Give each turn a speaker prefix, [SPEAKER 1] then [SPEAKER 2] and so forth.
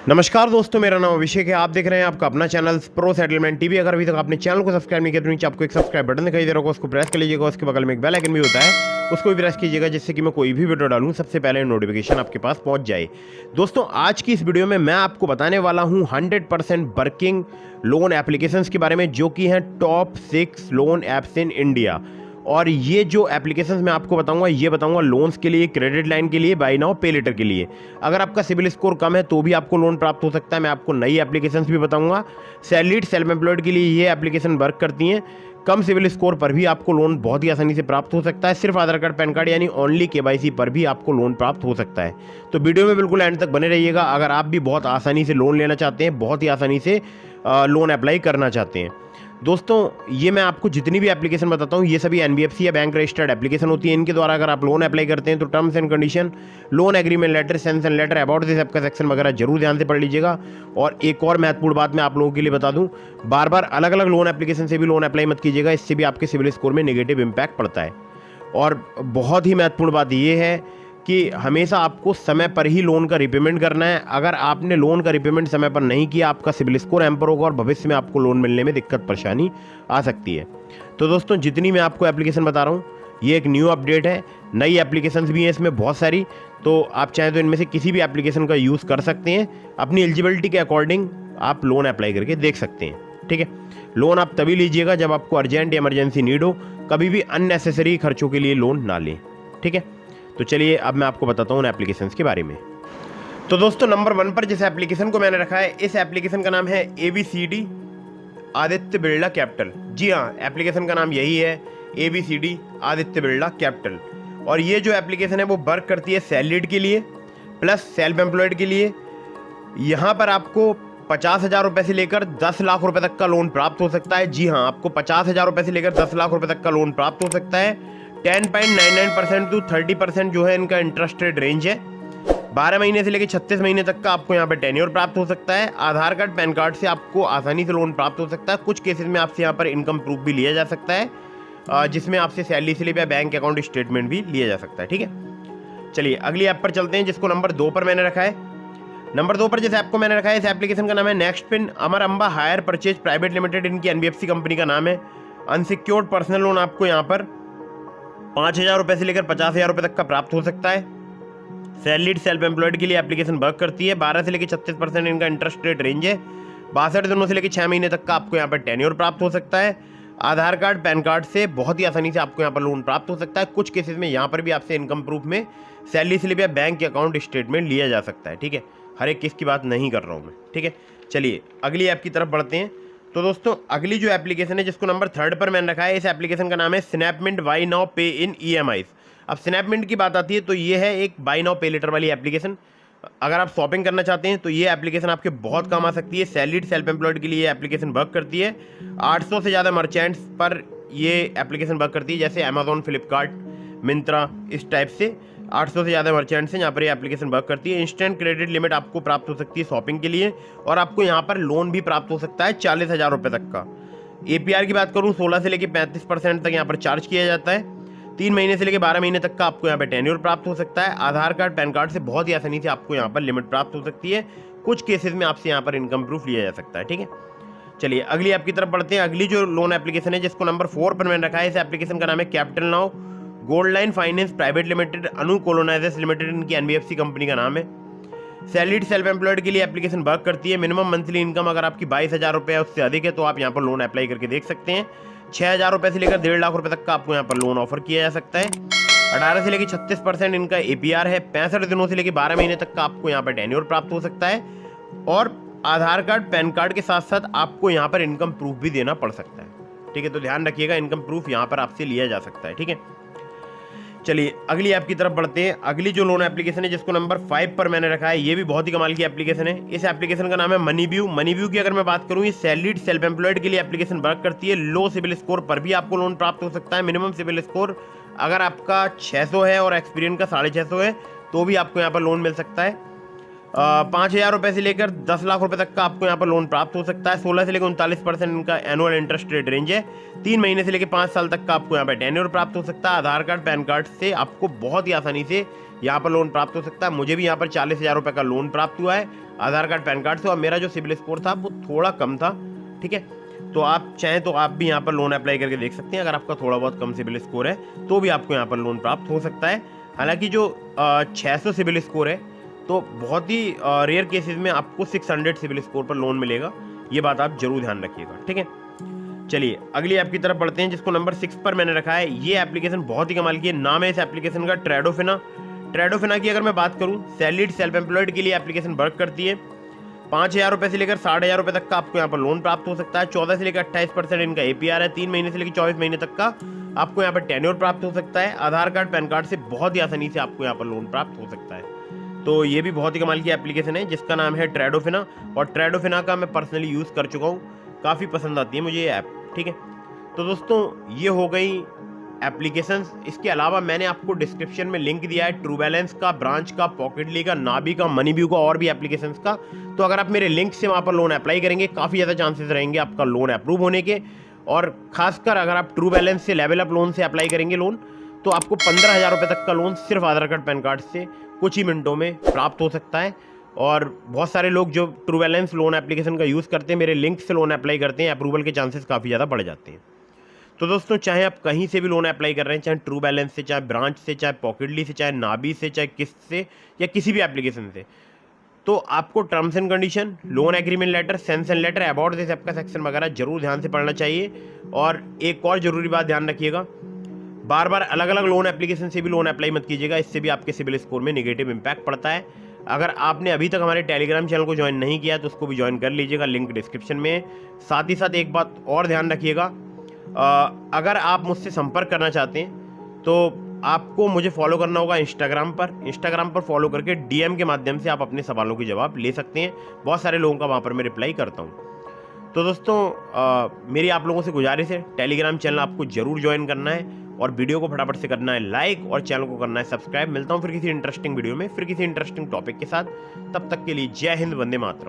[SPEAKER 1] नमस्कार दोस्तों, मेरा नाम अभिषेक है। आप देख रहे हैं आपका अपना चैनल प्रो सेटलमेंट टीवी। अगर अभी तक आपने चैनल को सब्सक्राइब नहीं किया तो नीचे आपको एक सब्सक्राइब बटन दिखाई दे रहा होगा, उसको प्रेस कर लीजिएगा। उसके बगल में एक बेल आइकन भी होता है, उसको भी प्रेस कीजिएगा, जिससे कि मैं कोई भी वीडियो डालूं सबसे पहले नोटिफिकेशन आपके पास पहुंच जाए। दोस्तों, आज की इस वीडियो में मैं आपको बताने वाला हूं 100% वर्किंग लोन एप्लीकेशंस के बारे में, जो कि हैं top 6 loan apps in India. और ये जो एप्लीकेशंस मैं आपको बताऊंगा, ये बताऊंगा लोन्स के लिए, क्रेडिट लाइन के लिए, बाय नाउ पे लेटर के लिए। अगर आपका सिविल स्कोर कम है तो भी आपको लोन प्राप्त हो सकता है। मैं आपको नई एप्लीकेशंस भी बताऊंगा। सैलरीड सेल्फ एम्प्लॉयड के लिए ये एप्लीकेशन वर्क करती हैं। कम सिविल स्कोर पर भी आपको लोन बहुत ही आसानी से प्राप्त हो सकता है। सिर्फ आधार कार्ड, पैन कार्ड यानी ओनली केवाईसी पर भी आपको लोन प्राप्त हो सकता है। तो वीडियो में बिल्कुल एंड तक बने रहिएगा। अगर आप भी बहुत आसानी से लोन लेना चाहते हैं, बहुत ही आसानी से लोन अप्लाई करना चाहते हैं। दोस्तों, ये मैं आपको जितनी भी एप्लीकेशन बताता हूँ, ये सभी एनबीएफसी या बैंक रजिस्टर्ड एप्लीकेशन होती है। इनके द्वारा अगर आप लोन अप्लाई करते हैं तो terms and condition, loan agreement letter, sanction letter, about this app का सेक्शन वगैरह जरूर ध्यान से पढ़ लीजिएगा। और एक और महत्वपूर्ण बात मैं आप लोगों के लिए बता दूं, बार बार अलग अलग लोन एप्लीकेशन से भी लोन अप्लाई मत कीजिएगा। इससे भी आपके सिविल स्कोर में नेगेटिव इंपैक्ट पड़ता है। और बहुत ही महत्वपूर्ण बात यह है कि हमेशा आपको समय पर ही लोन का रिपेमेंट करना है। अगर आपने लोन का रिपेमेंट समय पर नहीं किया, आपका सिविल स्कोर हैम्पर होगा और भविष्य में आपको लोन मिलने में दिक्कत परेशानी आ सकती है। तो दोस्तों, जितनी मैं आपको एप्लीकेशन बता रहा हूँ, ये एक न्यू अपडेट है। नई एप्लीकेशंस भी हैं इसमें बहुत सारी। तो आप चाहें तो इनमें से किसी भी एप्लीकेशन का यूज़ कर सकते हैं। अपनी एलिजिबिलिटी के अकॉर्डिंग आप लोन अप्लाई करके देख सकते हैं। ठीक है, लोन आप तभी लीजिएगा जब आपको अर्जेंट इमरजेंसी नीड हो। कभी भी अननेसेसरी खर्चों के लिए लोन ना लें। ठीक है, तो चलिए अब मैं आपको बताता हूँ उन एप्लीकेशंस के बारे में। तो दोस्तों, नंबर 1 पर जिस एप्लीकेशन को मैंने रखा है, इस एप्लीकेशन का नाम है ABCD आदित्य बिरला कैपिटल। जी हाँ, एप्लीकेशन का नाम यही है, ABCD आदित्य बिरला कैपिटल। और ये जो एप्लीकेशन है वो वर्क करती है सैलरीड के लिए प्लस सेल्फ एम्प्लॉयड के लिए। यहाँ पर आपको 50,000 रुपये से लेकर 10 लाख रुपए तक का लोन प्राप्त हो सकता है। जी हाँ, आपको 50,000 रुपये से लेकर 10 लाख रुपए तक का लोन प्राप्त हो सकता है। 10.99% टू 30% जो है इनका इंटरेस्ट रेट रेंज है। 12 महीने से लेकर 36 महीने तक का आपको यहाँ पे टेन्योर प्राप्त हो सकता है। आधार कार्ड, पैन कार्ड से आपको आसानी से लोन प्राप्त हो सकता है। कुछ केसेस में आपसे यहाँ पर इनकम प्रूफ भी लिया जा सकता है, जिसमें आपसे सैलरी स्लिप या बैंक अकाउंट स्टेटमेंट भी लिया जा सकता है। ठीक है, चलिए अगली ऐप पर चलते हैं, जिसको नंबर 2 पर मैंने रखा है। नंबर 2 पर जिस ऐप को मैंने रखा है, इस एप्लीकेशन का नाम है next pin Amar Amba hire purchase private limited. इनकी एनबीएफसी कंपनी का नाम है। अनसिक्योर्ड पर्सनल लोन आपको यहाँ पर 5,000 रुपये से लेकर 50,000 रुपये तक का प्राप्त हो सकता है। सैलरीड सेल्फ एम्प्लॉयड के लिए एप्लीकेशन वर्क करती है। 12 से लेकर 36% इनका इंटरेस्ट रेट रेंज है। 62 दिनों से लेकर 6 महीने तक का आपको यहाँ पर टेन्योर प्राप्त हो सकता है। आधार कार्ड, पैन कार्ड से बहुत ही आसानी से आपको यहाँ पर लोन प्राप्त हो सकता है। कुछ केसेस में यहाँ पर भी आपसे इनकम प्रूफ में सैलरी स्लिप या बैंक अकाउंट स्टेटमेंट लिया जा सकता है। ठीक है, हर एक केस की बात नहीं कर रहा हूँ मैं। ठीक है, चलिए अगली ऐप की तरफ बढ़ते हैं। तो दोस्तों, अगली जो एप्लीकेशन है, जिसको नंबर 3 पर मैंने रखा है, इस एप्लीकेशन का नाम है स्नैपमिंट बाय नाउ पे इन EMIs। अब स्नैपमिंट की बात आती है तो ये है एक बाय नाउ पे लेटर वाली एप्लीकेशन। अगर आप शॉपिंग करना चाहते हैं तो ये एप्लीकेशन आपके बहुत काम आ सकती है। सैलरीड सेल्फ एम्प्लॉयड के लिए ये एप्लीकेशन वर्क करती है। 800 से ज़्यादा मर्चेंट्स पर ये एप्लीकेशन वर्क करती है, जैसे अमेजोन, फ्लिपकार्ट, मिंत्रा, इस टाइप से 800 से ज़्यादा मर्चेंट्स हैं, यहाँ पर ये एप्लीकेशन वर्क करती है। इंस्टेंट क्रेडिट लिमिट आपको प्राप्त हो सकती है शॉपिंग के लिए, और आपको यहाँ पर लोन भी प्राप्त हो सकता है 40,000 रुपये तक का। APR की बात करूँ, 16 से लेकर 35% तक यहाँ पर चार्ज किया जाता है। 3 महीने से लेकर 12 महीने तक का आपको यहाँ पर टेन्योर प्राप्त हो सकता है। आधार कार्ड, पैन कार्ड से बहुत ही आसानी से आपको यहाँ पर लिमिट प्राप्त हो सकती है। कुछ केसेस में आपसे यहाँ पर इनकम प्रूफ लिया जा सकता है। ठीक है, चलिए अगली ऐप की तरफ बढ़ते हैं। अगली जो लोन एप्लीकेशन है, जिसको नंबर 4 पर मैंने रखा है, इस एप्लीकेशन का नाम है capital now gold line finance private limited Anu colonisers limited. इनकी एनबीएफसी कंपनी का नाम है। सैलरीड सेल्फ एम्प्लॉयड के लिए एप्लीकेशन वर्क करती है। मिनिमम मंथली इनकम अगर आपकी 22,000 रुपये है, उससे अधिक है, तो आप यहाँ पर लोन अप्लाई करके देख सकते हैं। 6,000 रुपये से लेकर 1.5 लाख रुपये तक का आपको यहाँ पर लोन ऑफर किया जा सकता है। 18 से लेकर 36% इनका APR है। 65 दिनों से लेकर 12 महीने तक का आपको यहाँ पर टेन्योर प्राप्त हो सकता है। और आधार कार्ड, पैन कार्ड के साथ साथ आपको यहाँ पर इनकम प्रूफ भी देना पड़ सकता है। ठीक है, तो ध्यान रखिएगा, इनकम प्रूफ यहाँ पर आपसे लिया जा सकता है। ठीक है, चलिए अगली ऐप की तरफ बढ़ते हैं। अगली जो लोन एप्लीकेशन है, जिसको नंबर 5 पर मैंने रखा है, ये भी बहुत ही कमाल की एप्लीकेशन है। इस एप्लीकेशन का नाम है मनीव्यू। मनीव्यू की अगर मैं बात करूँ, ये सैलरीड सेल्फ एम्प्लॉयड के लिए एप्लीकेशन वर्क करती है। लो सिविल स्कोर पर भी आपको लोन प्राप्त हो सकता है। मिनिमम सिविल स्कोर अगर आपका 600 है और एक्सपीरियंस का 650 है, तो भी आपको यहाँ पर लोन मिल सकता है। 5,000 रुपये से लेकर 10 लाख रुपए तक का आपको यहाँ पर लोन प्राप्त हो सकता है। 16 से लेकर 39% इनका एनुअल इंटरेस्ट रेट रेंज है। 3 महीने से लेकर 5 साल तक का आपको यहाँ पर टेन्योर प्राप्त हो सकता है। आधार कार्ड पैन कार्ड से आपको बहुत ही आसानी से यहाँ पर लोन प्राप्त हो सकता है। मुझे भी यहाँ पर 40,000 रुपये का लोन प्राप्त हुआ है आधार कार्ड पैन कार्ड से, और मेरा जो सिबिल स्कोर था वो थोड़ा कम था। ठीक है, तो आप चाहें तो आप भी यहाँ पर लोन अप्लाई करके देख सकते हैं। अगर आपका थोड़ा बहुत कम सिबिल स्कोर है तो भी आपको यहाँ पर लोन प्राप्त हो सकता है। हालांकि जो 600 सिबिल स्कोर है तो बहुत ही रेयर केसेस में आपको 600 सिबिल स्कोर पर लोन मिलेगा। ये बात आप जरूर ध्यान रखिएगा। ठीक है, चलिए अगली ऐप की तरफ बढ़ते हैं, जिसको नंबर 6 पर मैंने रखा है। ये एप्लीकेशन बहुत ही कमाल की है। नाम है इस एप्लीकेशन का ट्रेडोफिना। ट्रेडोफिना की अगर मैं बात करूं, सैलरीड सेल्फ एम्प्लॉयड के लिए एप्लीकेशन वर्क करती है। 5,000 रुपये से लेकर 60,000 रुपये तक का आपको यहाँ पर लोन प्राप्त हो सकता है। 14 से लेकर 28% इनका APR है। 3 महीने से लेकर 24 महीने तक का आपको यहाँ पर टेन्योर प्राप्त हो सकता है। आधार कार्ड पैन कार्ड से बहुत ही आसानी से आपको यहाँ पर लोन प्राप्त हो सकता है। तो ये भी बहुत ही कमाल की एप्लीकेशन है जिसका नाम है ट्रेडोफिना, और ट्रेडोफिना का मैं पर्सनली यूज़ कर चुका हूँ, काफ़ी पसंद आती है मुझे ये ऐप। ठीक है, तो दोस्तों ये हो गई एप्लीकेशंस। इसके अलावा मैंने आपको डिस्क्रिप्शन में लिंक दिया है ट्रू बैलेंस का, ब्रांच का, पॉकेटली का, नाबी का, मनीव्यू का और भी एप्लीकेशंस का। तो अगर आप मेरे लिंक से वहाँ पर लोन अप्लाई करेंगे, काफ़ी ज़्यादा चांसेस रहेंगे आपका लोन अप्रूव होने के। और खासकर अगर आप ट्रू बैलेंस से, लेवल अप लोन से अप्लाई करेंगे लोन, तो आपको 15,000 रुपये तक का लोन सिर्फ आधार कार्ड पैन कार्ड से कुछ ही मिनटों में प्राप्त हो सकता है। और बहुत सारे लोग जो ट्रू बैलेंस लोन एप्लीकेशन का यूज़ करते हैं, मेरे लिंक से लोन अप्लाई करते हैं, अप्रूवल के चांसेस काफ़ी ज़्यादा बढ़ जाते हैं। तो दोस्तों चाहे आप कहीं से भी लोन अप्लाई कर रहे हैं, चाहे ट्रू बैलेंस से, चाहे ब्रांच से, चाहे पॉकेटली से, चाहे नाबी से, चाहे किस्त से, या किसी भी एप्लीकेशन से, तो आपको terms and condition, loan agreement letter, sanction letter, about this app का सेक्शन वगैरह जरूर ध्यान से पढ़ना चाहिए। और एक और ज़रूरी बात ध्यान रखिएगा, बार बार अलग अलग लोन एप्लीकेशन से भी लोन अप्लाई मत कीजिएगा, इससे भी आपके सिबिल स्कोर में नेगेटिव इंपैक्ट पड़ता है। अगर आपने अभी तक हमारे टेलीग्राम चैनल को ज्वाइन नहीं किया तो उसको भी ज्वाइन कर लीजिएगा, लिंक डिस्क्रिप्शन में है। साथ ही साथ एक बात और ध्यान रखिएगा, अगर आप मुझसे संपर्क करना चाहते हैं तो आपको मुझे फॉलो करना होगा इंस्टाग्राम पर फॉलो करके DM के माध्यम से आप अपने सवालों के जवाब ले सकते हैं। बहुत सारे लोगों का वहाँ पर मैं रिप्लाई करता हूँ। तो दोस्तों मेरी आप लोगों से गुजारिश है, टेलीग्राम चैनल आपको जरूर ज्वाइन करना है और वीडियो को फटाफट से करना है लाइक और चैनल को करना है सब्सक्राइब। मिलता हूँ फिर किसी इंटरेस्टिंग वीडियो में, फिर किसी इंटरेस्टिंग टॉपिक के साथ। तब तक के लिए जय हिंद, वंदे मातरम।